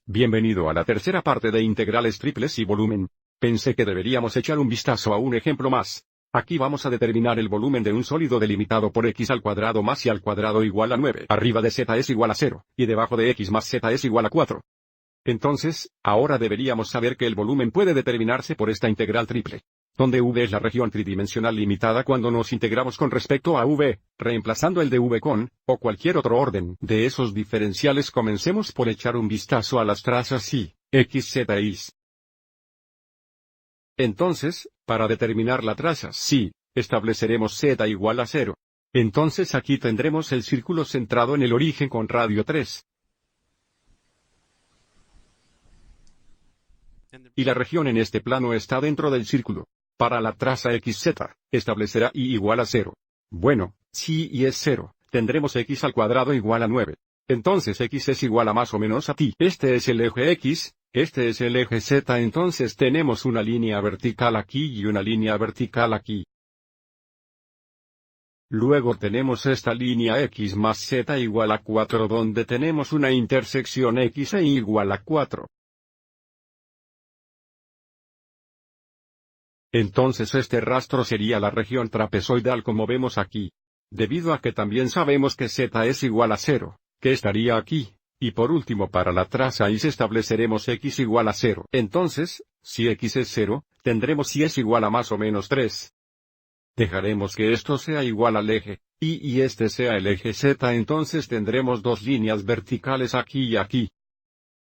Bienvenido a la tercera parte de integrales triples y volumen. Pensé que deberíamos echar un vistazo a un ejemplo más. Aquí vamos a determinar el volumen de un sólido delimitado por x al cuadrado más y al cuadrado igual a 9. Arriba de z es igual a 0, y debajo de x más z es igual a 4. Entonces, ahora deberíamos saber que el volumen puede determinarse por esta integral triple, donde v es la región tridimensional limitada cuando nos integramos con respecto a v, reemplazando el de v con, o cualquier otro orden de esos diferenciales. Comencemos por echar un vistazo a las trazas y, x, z y. Entonces, para determinar la traza si, estableceremos z igual a 0. Entonces aquí tendremos el círculo centrado en el origen con radio 3. Y la región en este plano está dentro del círculo. Para la traza xz, establecerá y igual a 0. Bueno, si y es 0, tendremos x al cuadrado igual a 9. Entonces x es igual a más o menos a pi. Este es el eje x, este es el eje z. Entonces tenemos una línea vertical aquí y una línea vertical aquí. Luego tenemos esta línea x más z igual a 4 donde tenemos una intersección x e igual a 4. Entonces este rastro sería la región trapezoidal como vemos aquí. Debido a que también sabemos que z es igual a 0, que estaría aquí, y por último para la traza y estableceremos x igual a 0. Entonces, si x es 0, tendremos y es igual a más o menos 3. Dejaremos que esto sea igual al eje, y este sea el eje z. Entonces tendremos dos líneas verticales aquí y aquí.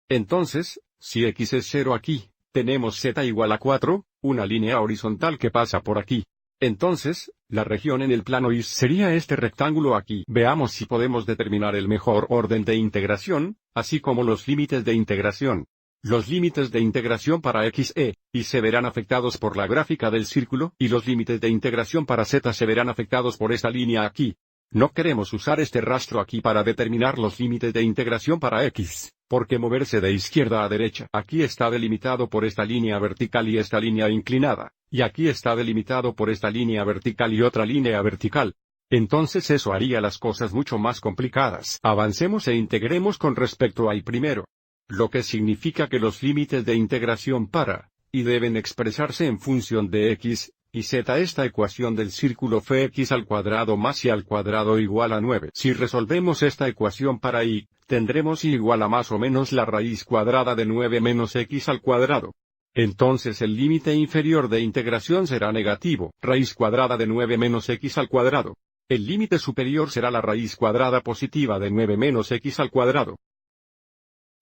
Entonces, si x es 0 aquí, tenemos z igual a 4, una línea horizontal que pasa por aquí. Entonces, la región en el plano y sería este rectángulo aquí. Veamos si podemos determinar el mejor orden de integración, así como los límites de integración. Los límites de integración para x, y se verán afectados por la gráfica del círculo, y los límites de integración para z se verán afectados por esta línea aquí. No queremos usar este rastro aquí para determinar los límites de integración para x, porque moverse de izquierda a derecha aquí está delimitado por esta línea vertical y esta línea inclinada, y aquí está delimitado por esta línea vertical y otra línea vertical. Entonces eso haría las cosas mucho más complicadas. Avancemos e integremos con respecto a y primero. Lo que significa que los límites de integración para, y deben expresarse en función de x, y z. Esta ecuación del círculo fue x al cuadrado más y al cuadrado igual a 9. Si resolvemos esta ecuación para y, tendremos y igual a más o menos la raíz cuadrada de 9 menos x al cuadrado. Entonces el límite inferior de integración será negativo, raíz cuadrada de 9 menos x al cuadrado. El límite superior será la raíz cuadrada positiva de 9 menos x al cuadrado.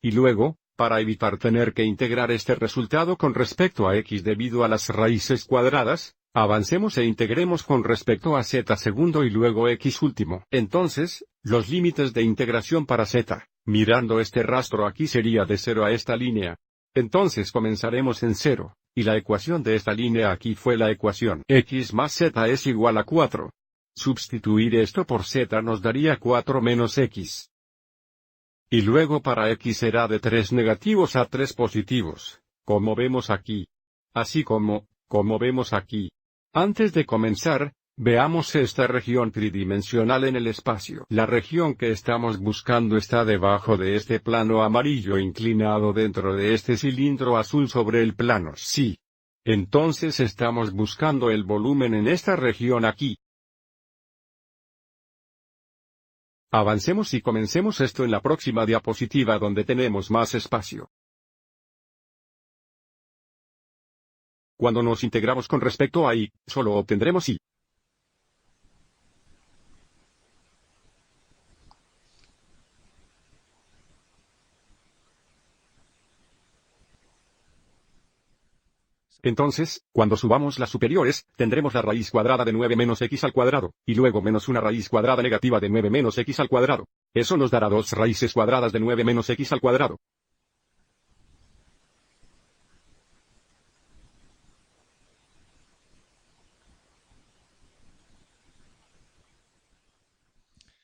Y luego, para evitar tener que integrar este resultado con respecto a x debido a las raíces cuadradas, avancemos e integremos con respecto a z segundo y luego x último. Entonces, los límites de integración para z, mirando este rastro aquí sería de 0 a esta línea. Entonces comenzaremos en 0, y la ecuación de esta línea aquí fue la ecuación x más z es igual a 4. Sustituir esto por z nos daría 4 menos x. Y luego para x será de 3 negativos a 3 positivos, como vemos aquí. Así como vemos aquí. Antes de comenzar, veamos esta región tridimensional en el espacio. La región que estamos buscando está debajo de este plano amarillo inclinado dentro de este cilindro azul sobre el plano sí. Entonces estamos buscando el volumen en esta región aquí. Avancemos y comencemos esto en la próxima diapositiva donde tenemos más espacio. Cuando nos integramos con respecto a y, solo obtendremos y. Entonces, cuando subamos las superiores, tendremos la raíz cuadrada de 9 menos x al cuadrado, y luego menos una raíz cuadrada negativa de 9 menos x al cuadrado. Eso nos dará dos raíces cuadradas de 9 menos x al cuadrado.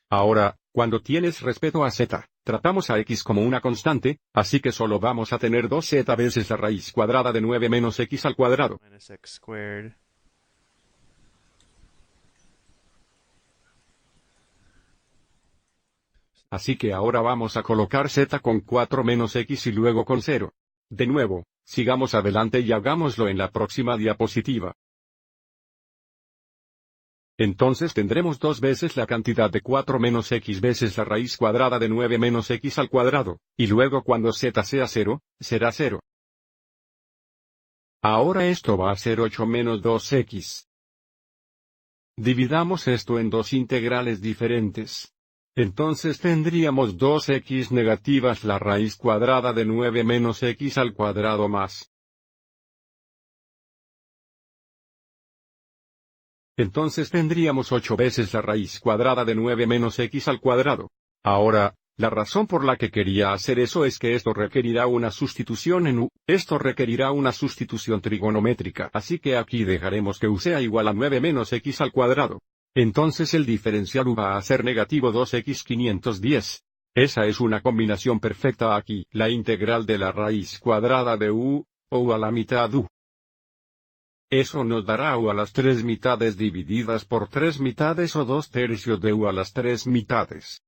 Ahora, cuando tienes respecto a z, tratamos a x como una constante, así que solo vamos a tener 2z veces la raíz cuadrada de 9 menos x al cuadrado. Minus x squared. Así que ahora vamos a colocar z con 4 menos x y luego con 0. De nuevo, sigamos adelante y hagámoslo en la próxima diapositiva. Entonces tendremos 2 veces la cantidad de 4 menos x veces la raíz cuadrada de 9 menos x al cuadrado, y luego cuando z sea 0, será 0. Ahora esto va a ser 8 menos 2x. Dividamos esto en dos integrales diferentes. Entonces tendríamos 2x negativas la raíz cuadrada de 9 menos x al cuadrado más. Entonces tendríamos 8 veces la raíz cuadrada de 9 menos x al cuadrado. Ahora, la razón por la que quería hacer eso es que esto requerirá una sustitución en u. Esto requerirá una sustitución trigonométrica. Así que aquí dejaremos que u sea igual a 9 menos x al cuadrado. Entonces el diferencial u va a ser negativo 2x 510. Esa es una combinación perfecta aquí. La integral de la raíz cuadrada de u, o u a la mitad u. Eso nos dará u a las 3 mitades divididas por 3 mitades o 2/3 de u a las 3 mitades.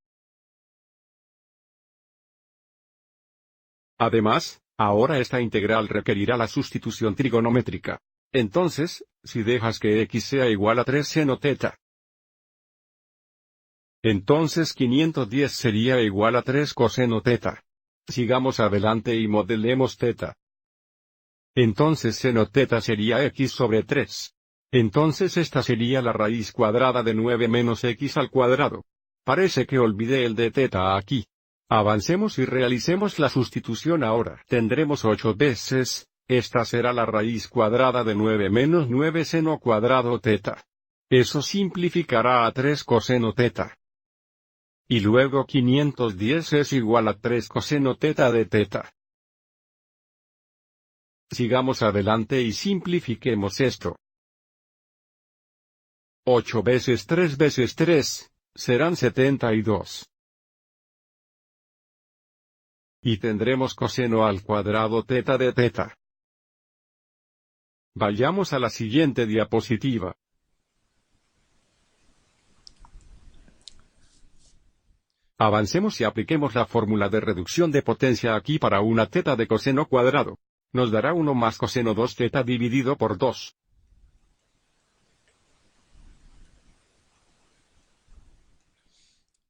Además, ahora esta integral requerirá la sustitución trigonométrica. Entonces, si dejas que x sea igual a 3 seno θ, entonces 510 sería igual a 3 coseno θ. Sigamos adelante y modelemos θ. Entonces seno θ sería x sobre 3. Entonces esta sería la raíz cuadrada de 9 menos x al cuadrado. Parece que olvidé el de θ aquí. Avancemos y realicemos la sustitución ahora. Tendremos 8 veces, esta será la raíz cuadrada de 9 menos 9 seno cuadrado θ. Eso simplificará a 3 coseno θ. Y luego 510 es igual a 3 coseno θ de θ. Sigamos adelante y simplifiquemos esto. 8 veces 3 veces 3, serán 72. Y tendremos coseno al cuadrado θ de θ. Vayamos a la siguiente diapositiva. Avancemos y apliquemos la fórmula de reducción de potencia aquí para una θ de coseno cuadrado. Nos dará 1 más coseno 2θ dividido por 2.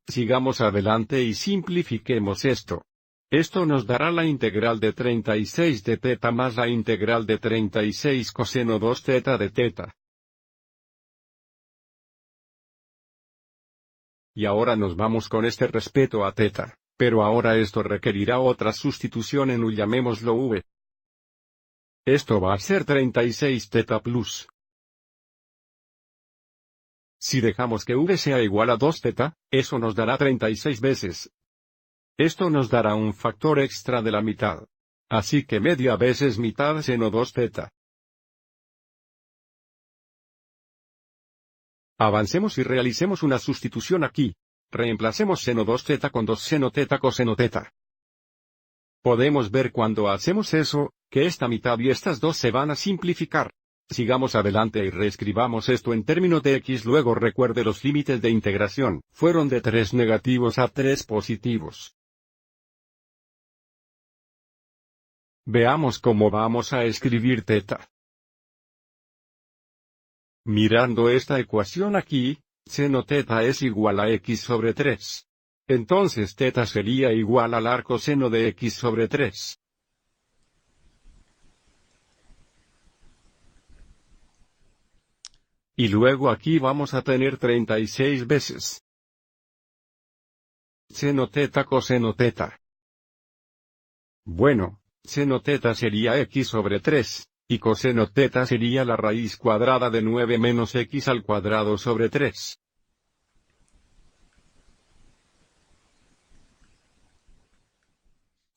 Sigamos adelante y simplifiquemos esto. Esto nos dará la integral de 36 de θ más la integral de 36 coseno 2θ de θ. Y ahora nos vamos con este respeto a θ, pero ahora esto requerirá otra sustitución en u, llamémoslo v. Esto va a ser 36 θ plus. Si dejamos que v sea igual a 2θ, eso nos dará 36 veces. Esto nos dará un factor extra de la mitad. Así que media veces mitad seno 2θ. Avancemos y realicemos una sustitución aquí. Reemplacemos seno 2θ con 2 seno θ coseno θ. Podemos ver cuando hacemos eso, que esta mitad y estas dos se van a simplificar. Sigamos adelante y reescribamos esto en términos de x. Luego recuerde los límites de integración, fueron de 3 negativos a 3 positivos. Veamos cómo vamos a escribir θ. Mirando esta ecuación aquí, seno θ es igual a x sobre 3. Entonces θ sería igual al arcoseno de x sobre 3. Y luego aquí vamos a tener 36 veces seno θ coseno θ. Bueno, seno θ sería x sobre 3, y coseno θ sería la raíz cuadrada de 9 menos x al cuadrado sobre 3.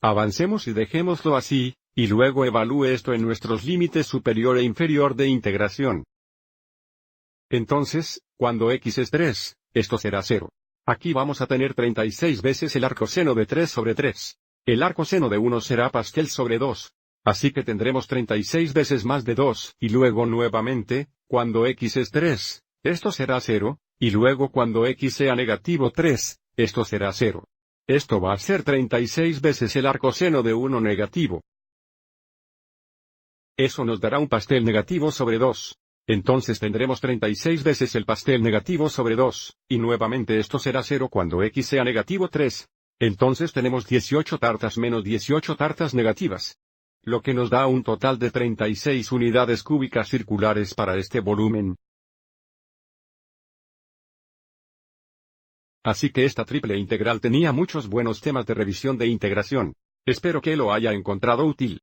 Avancemos y dejémoslo así, y luego evalúe esto en nuestros límites superior e inferior de integración. Entonces, cuando x es 3, esto será 0. Aquí vamos a tener 36 veces el arcoseno de 3 sobre 3. El arcoseno de 1 será Pascal sobre 2. Así que tendremos 36 veces más de 2, y luego nuevamente, cuando x es 3, esto será 0, y luego cuando x sea negativo 3, esto será 0. Esto va a ser 36 veces el arcoseno de 1 negativo. Eso nos dará un pastel negativo sobre 2. Entonces tendremos 36 veces el pastel negativo sobre 2, y nuevamente esto será 0 cuando x sea negativo 3. Entonces tenemos 18 tartas menos 18 tartas negativas. Lo que nos da un total de 36 unidades cúbicas circulares para este volumen. Así que esta triple integral tenía muchos buenos temas de revisión de integración. Espero que lo haya encontrado útil.